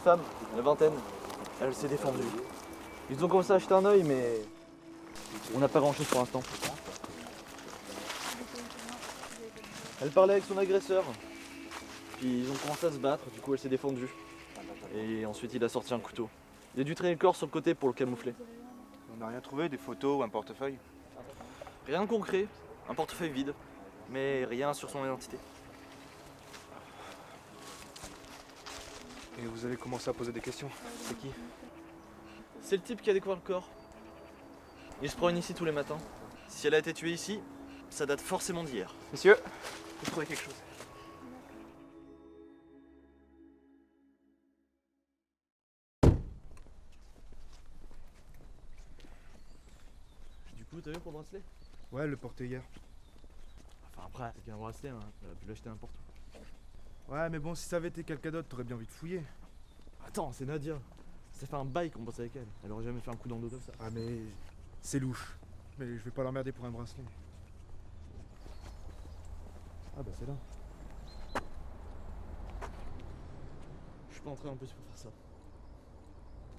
femme, la vingtaine. Elle s'est défendue. Ils ont commencé à acheter un œil, mais on n'a pas grand-chose pour l'instant. Elle parlait avec son agresseur. Puis ils ont commencé à se battre, du coup elle s'est défendue. Et ensuite il a sorti un couteau. Il a dû traîner le corps sur le côté pour le camoufler. On n'a rien trouvé, des photos ou un portefeuille? Rien de concret, un portefeuille vide, mais rien sur son identité. Et vous avez commencé à poser des questions? C'est qui? C'est le type qui a découvert le corps. Il se promène ici tous les matins. Si elle a été tuée ici, ça date forcément d'hier. Monsieur, vous trouvez quelque chose? Du coup, t'as vu pour le bracelet? Ouais, le porté hier. Enfin après, c'est qu'un bracelet, hein. T'aurais pu l'acheter n'importe où. Ouais, mais bon, si ça avait été quelqu'un d'autre, t'aurais bien envie de fouiller. Attends, c'est Nadia. Ça fait un bail qu'on bosse avec elle. Elle aurait jamais fait un coup dans le dos comme ça. Ah, mais c'est louche. Mais je vais pas l'emmerder pour un bracelet. Ah bah c'est là. Je suis pas entré en plus pour faire ça.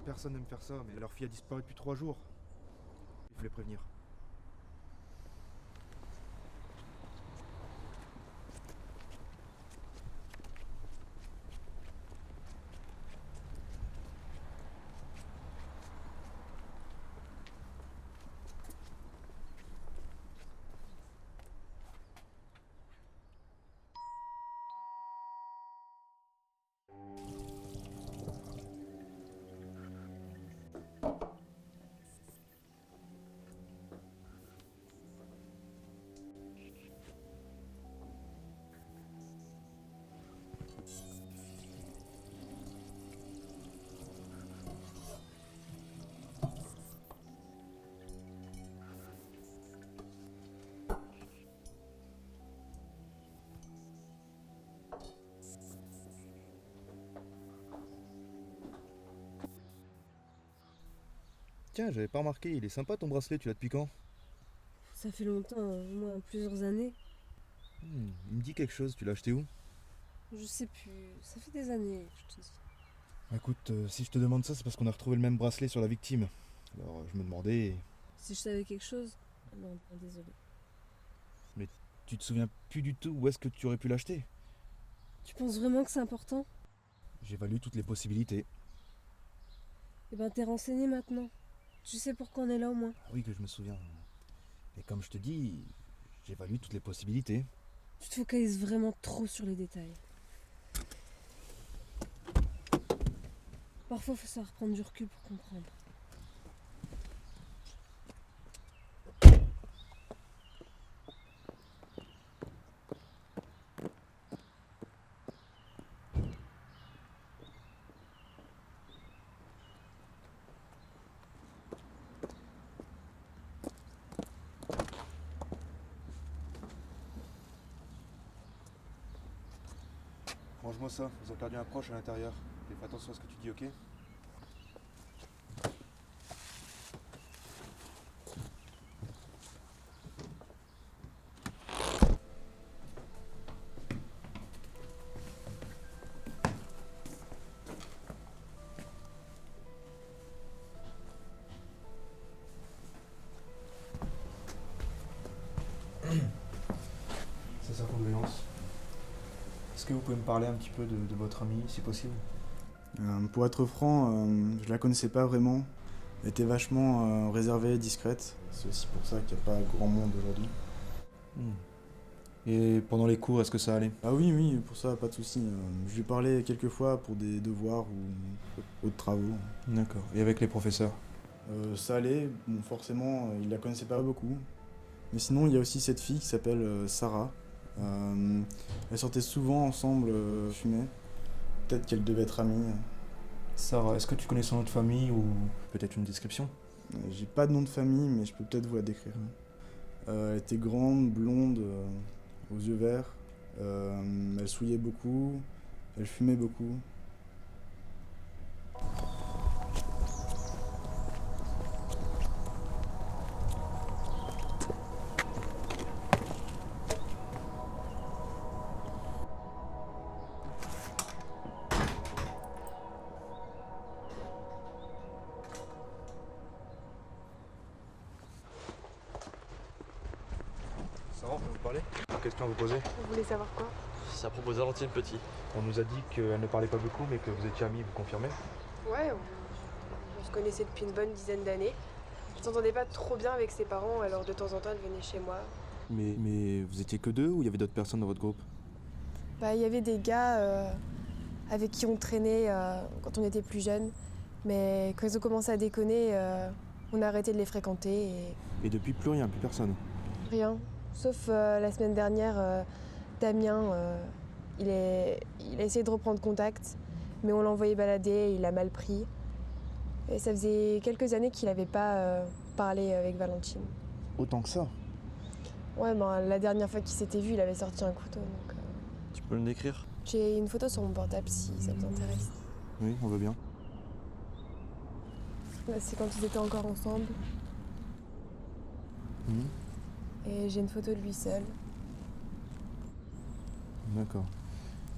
Personne n'aime faire ça, mais leur fille a disparu depuis 3 jours. Il faut les prévenir. Tiens, j'avais pas remarqué, il est sympa ton bracelet, tu l'as depuis quand? Ça fait longtemps, au moins plusieurs années. Il me dit quelque chose, tu l'as acheté où? Je sais plus, ça fait des années, je te dis. Écoute, si je te demande ça, c'est parce qu'on a retrouvé le même bracelet sur la victime. Alors je me demandais... Si je savais quelque chose, non, désolé. Tu te souviens plus du tout où est-ce que tu aurais pu l'acheter? Tu penses vraiment que c'est important? J'évalue toutes les possibilités. Eh ben t'es renseigné maintenant. Tu sais pourquoi on est là au moins. Oui, que je me souviens. Et comme je te dis, j'évalue toutes les possibilités. Tu te focalises vraiment trop sur les détails. Parfois faut savoir prendre du recul pour comprendre. Range-moi ça, vous avez perdu un proche à l'intérieur. Et fais attention à ce que tu dis, ok? C'est sa condoléance. Est-ce que vous pouvez me parler un petit peu de votre amie, si possible? Pour être franc, je la connaissais pas vraiment. Elle était vachement réservée et discrète. C'est aussi pour ça qu'il n'y a pas grand monde aujourd'hui. Et pendant les cours, est-ce que ça allait? Ah oui, oui, pour ça, pas de souci. Je lui parlais quelques fois pour des devoirs ou autres travaux. D'accord. Et avec les professeurs? Ça allait, bon, forcément, il la connaissait pas beaucoup. Mais sinon, il y a aussi cette fille qui s'appelle Sarah. Elles sortaient souvent ensemble fumer. Peut-être qu'elles devaient être amies. Sarah, est-ce que tu connais son nom de famille ou peut-être une description? J'ai pas de nom de famille, mais je peux peut-être vous la décrire. Elle était grande, blonde, aux yeux verts. Elle souillait beaucoup, elle fumait beaucoup. Sarah, vous me parler? Une question à vous poser. Vous voulez savoir quoi? C'est à propos de Valentine Petit. On nous a dit qu'elle ne parlait pas beaucoup, mais que vous étiez amis, vous confirmez? Ouais, on se connaissait depuis une bonne dizaine d'années. Je s'entendais pas trop bien avec ses parents, alors de temps en temps elle venait chez moi. Mais vous étiez que deux ou il y avait d'autres personnes dans votre groupe? Bah, il y avait des gars avec qui on traînait quand on était plus jeunes, mais quand ils ont commencé à déconner, on a arrêté de les fréquenter et Et depuis, plus rien, plus personne. rien. Sauf la semaine dernière, Damien, il a essayé de reprendre contact, mais on l'a envoyé balader et il a mal pris. Et ça faisait quelques années qu'il n'avait pas parlé avec Valentine. Autant que ça? Ouais, ben, la dernière fois qu'ils s'étaient vus, il avait sorti un couteau. Donc, Tu peux le décrire? j'ai une photo sur mon portable si ça vous intéresse. Oui, on veut bien. Là, c'est quand ils étaient encore ensemble. Mhm. Et j'ai une photo de lui seul. D'accord.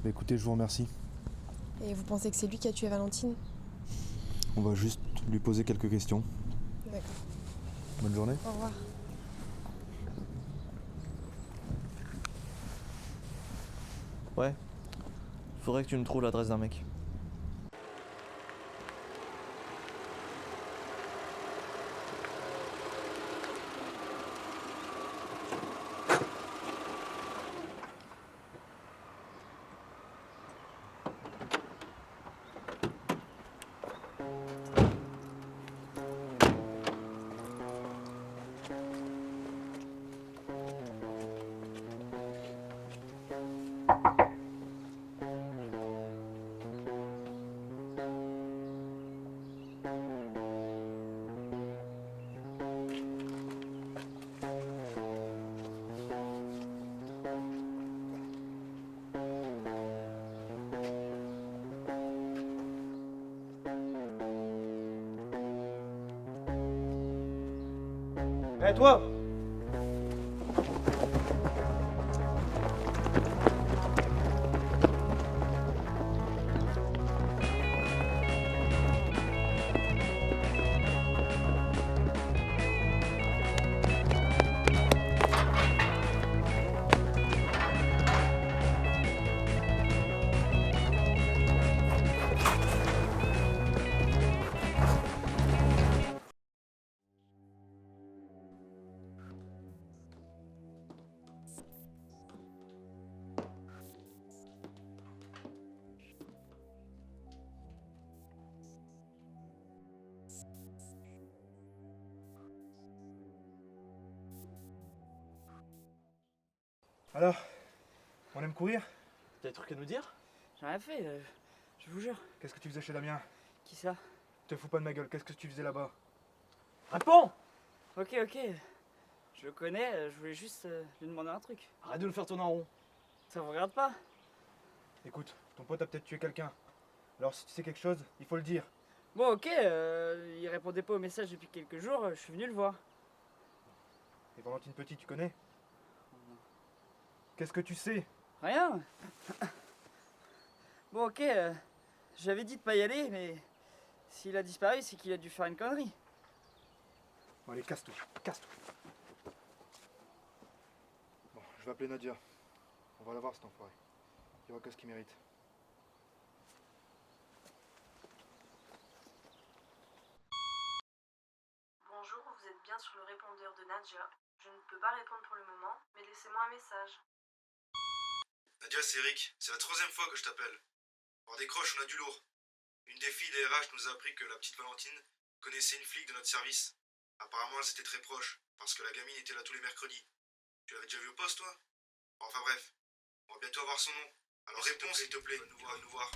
Bah écoutez, je vous remercie. Et vous pensez que c'est lui qui a tué Valentine? On va juste lui poser quelques questions. D'accord. Bonne journée. Au revoir. Ouais. Faudrait que tu me trouves l'adresse d'un mec. Hé, toi! Alors, on aime courir? T'as des trucs à nous dire? J'ai rien fait, je vous jure. Qu'est-ce que tu faisais chez Damien? Qui ça? Te fous pas de ma gueule, qu'est-ce que tu faisais là-bas? Réponds! Ok, je le connais, je voulais juste lui demander un truc. Arrête de le faire tourner en rond. Ça vous regarde pas? Écoute, ton pote a peut-être tué quelqu'un. Alors si tu sais quelque chose, il faut le dire. Bon, ok, il répondait pas aux messages depuis quelques jours, je suis venu le voir. Et Valentine Petit, tu connais? Qu'est-ce que tu sais? Rien. Bon, ok, j'avais dit de pas y aller, mais s'il a disparu, c'est qu'il a dû faire une connerie. Bon allez, casse-toi, casse-toi. Bon, je vais appeler Nadia. On va la voir cet enfoiré. Il voit que ce qu'il mérite. Bonjour, vous êtes bien sur le répondeur de Nadia. Je ne peux pas répondre pour le moment, mais laissez-moi un message. Nadia, c'est Eric. C'est la troisième fois que je t'appelle. Alors décroche, on a du lourd. Une des filles des RH nous a appris que la petite Valentine connaissait une flic de notre service. Apparemment, elles étaient très proches, parce que la gamine était là tous les mercredis. Tu l'avais déjà vu au poste, toi? Enfin bref, on va bientôt avoir son nom. Alors réponds, s'il te plaît. Va nous voir.